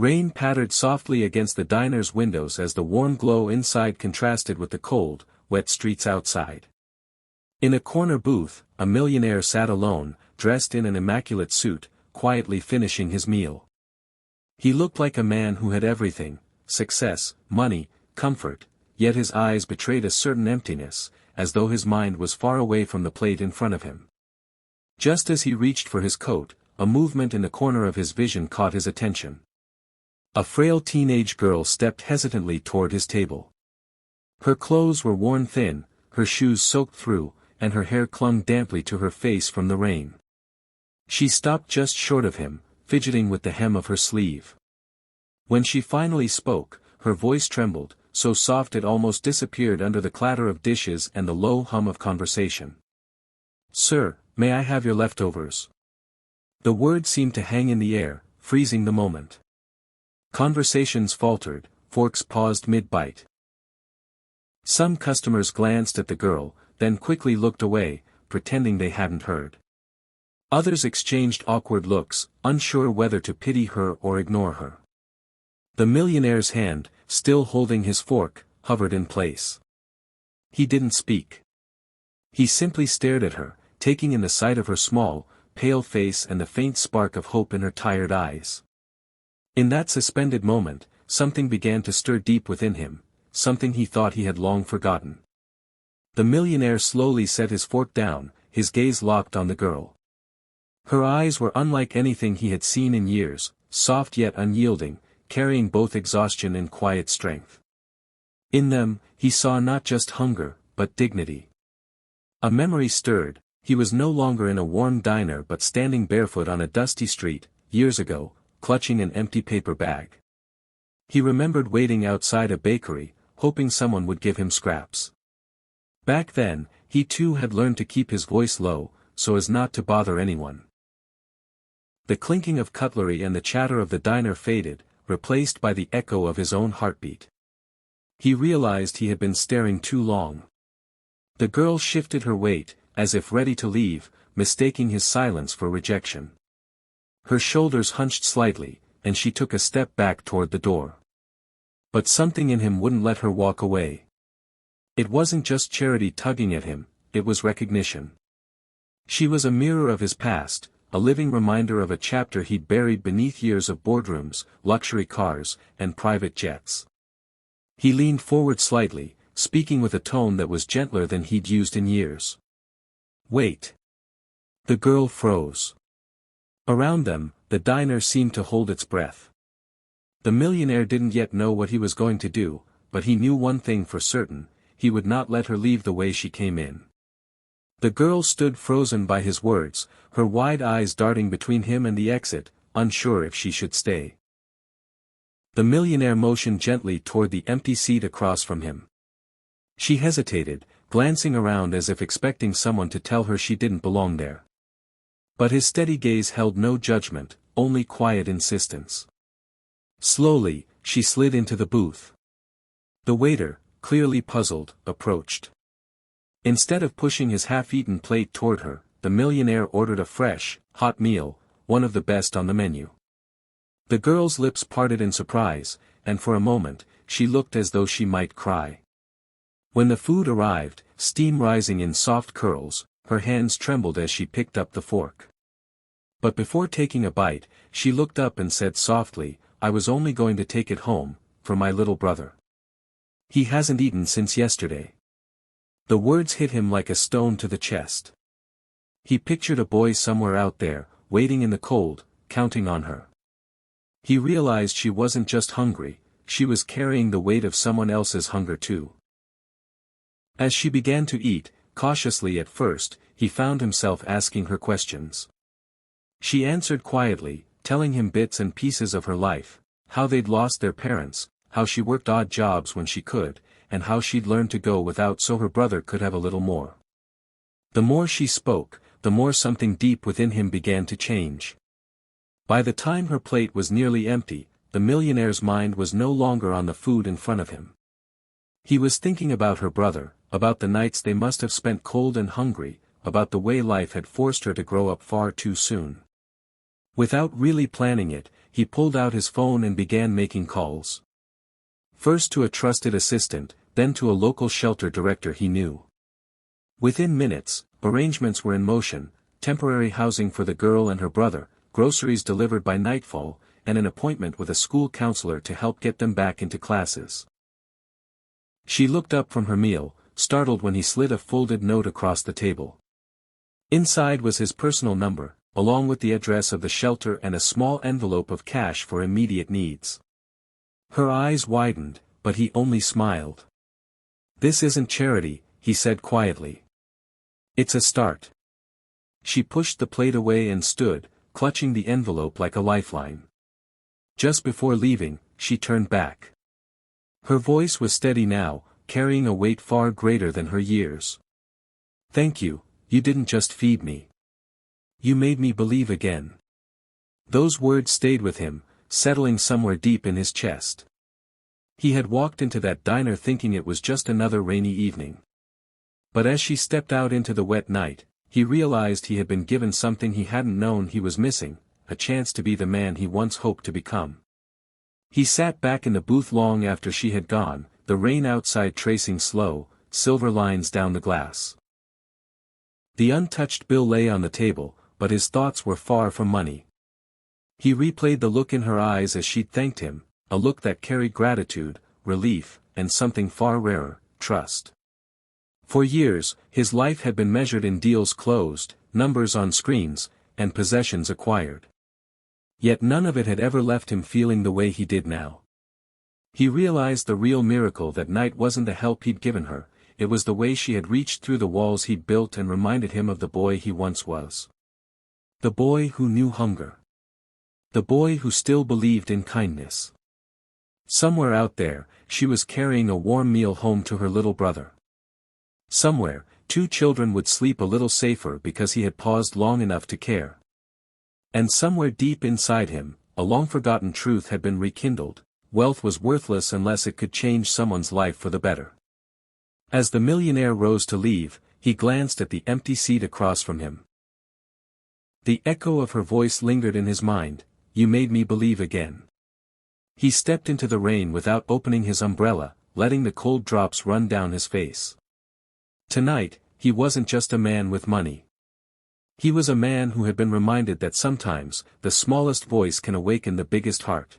Rain pattered softly against the diner's windows as the warm glow inside contrasted with the cold, wet streets outside. In a corner booth, a millionaire sat alone, dressed in an immaculate suit, quietly finishing his meal. He looked like a man who had everything: success, money, comfort, yet his eyes betrayed a certain emptiness, as though his mind was far away from the plate in front of him. Just as he reached for his coat, a movement in the corner of his vision caught his attention. A frail teenage girl stepped hesitantly toward his table. Her clothes were worn thin, her shoes soaked through, and her hair clung damply to her face from the rain. She stopped just short of him, fidgeting with the hem of her sleeve. When she finally spoke, her voice trembled, so soft it almost disappeared under the clatter of dishes and the low hum of conversation. "Sir, may I have your leftovers?" The word seemed to hang in the air, freezing the moment. Conversations faltered, forks paused mid-bite. Some customers glanced at the girl, then quickly looked away, pretending they hadn't heard. Others exchanged awkward looks, unsure whether to pity her or ignore her. The millionaire's hand, still holding his fork, hovered in place. He didn't speak. He simply stared at her, taking in the sight of her small, pale face and the faint spark of hope in her tired eyes. In that suspended moment, something began to stir deep within him, something he thought he had long forgotten. The millionaire slowly set his fork down, his gaze locked on the girl. Her eyes were unlike anything he had seen in years, soft yet unyielding, carrying both exhaustion and quiet strength. In them, he saw not just hunger, but dignity. A memory stirred. He was no longer in a warm diner but standing barefoot on a dusty street, years ago, clutching an empty paper bag. He remembered waiting outside a bakery, hoping someone would give him scraps. Back then, he too had learned to keep his voice low, so as not to bother anyone. The clinking of cutlery and the chatter of the diner faded, replaced by the echo of his own heartbeat. He realized he had been staring too long. The girl shifted her weight, as if ready to leave, mistaking his silence for rejection. Her shoulders hunched slightly, and she took a step back toward the door. But something in him wouldn't let her walk away. It wasn't just charity tugging at him, it was recognition. She was a mirror of his past, a living reminder of a chapter he'd buried beneath years of boardrooms, luxury cars, and private jets. He leaned forward slightly, speaking with a tone that was gentler than he'd used in years. "Wait." The girl froze. Around them, the diner seemed to hold its breath. The millionaire didn't yet know what he was going to do, but he knew one thing for certain: he would not let her leave the way she came in. The girl stood frozen by his words, her wide eyes darting between him and the exit, unsure if she should stay. The millionaire motioned gently toward the empty seat across from him. She hesitated, glancing around as if expecting someone to tell her she didn't belong there. But his steady gaze held no judgment, only quiet insistence. Slowly, she slid into the booth. The waiter, clearly puzzled, approached. Instead of pushing his half-eaten plate toward her, the millionaire ordered a fresh, hot meal, one of the best on the menu. The girl's lips parted in surprise, and for a moment, she looked as though she might cry. When the food arrived, steam rising in soft curls, her hands trembled as she picked up the fork. But before taking a bite, she looked up and said softly, "I was only going to take it home, for my little brother. He hasn't eaten since yesterday." The words hit him like a stone to the chest. He pictured a boy somewhere out there, waiting in the cold, counting on her. He realized she wasn't just hungry, she was carrying the weight of someone else's hunger too. As she began to eat, cautiously at first, he found himself asking her questions. She answered quietly, telling him bits and pieces of her life, how they'd lost their parents, how she worked odd jobs when she could, and how she'd learned to go without so her brother could have a little more. The more she spoke, the more something deep within him began to change. By the time her plate was nearly empty, the millionaire's mind was no longer on the food in front of him. He was thinking about her brother, about the nights they must have spent cold and hungry, about the way life had forced her to grow up far too soon. Without really planning it, he pulled out his phone and began making calls. First to a trusted assistant, then to a local shelter director he knew. Within minutes, arrangements were in motion, temporary housing for the girl and her brother, groceries delivered by nightfall, and an appointment with a school counselor to help get them back into classes. She looked up from her meal, startled when he slid a folded note across the table. Inside was his personal number, along with the address of the shelter and a small envelope of cash for immediate needs. Her eyes widened, but he only smiled. "This isn't charity," he said quietly. "It's a start." She pushed the plate away and stood, clutching the envelope like a lifeline. Just before leaving, she turned back. Her voice was steady now, carrying a weight far greater than her years. "Thank you, you didn't just feed me. You made me believe again." Those words stayed with him, settling somewhere deep in his chest. He had walked into that diner thinking it was just another rainy evening. But as she stepped out into the wet night, he realized he had been given something he hadn't known he was missing, a chance to be the man he once hoped to become. He sat back in the booth long after she had gone, the rain outside tracing slow, silver lines down the glass. The untouched bill lay on the table, but his thoughts were far from money. He replayed the look in her eyes as she thanked him, a look that carried gratitude, relief, and something far rarer, trust. For years, his life had been measured in deals closed, numbers on screens, and possessions acquired. Yet none of it had ever left him feeling the way he did now. He realized the real miracle that night wasn't the help he'd given her, it was the way she had reached through the walls he'd built and reminded him of the boy he once was. The boy who knew hunger. The boy who still believed in kindness. Somewhere out there, she was carrying a warm meal home to her little brother. Somewhere, 2 children would sleep a little safer because he had paused long enough to care. And somewhere deep inside him, a long-forgotten truth had been rekindled: wealth was worthless unless it could change someone's life for the better. As the millionaire rose to leave, he glanced at the empty seat across from him. The echo of her voice lingered in his mind: "You made me believe again." He stepped into the rain without opening his umbrella, letting the cold drops run down his face. Tonight, he wasn't just a man with money. He was a man who had been reminded that sometimes, the smallest voice can awaken the biggest heart.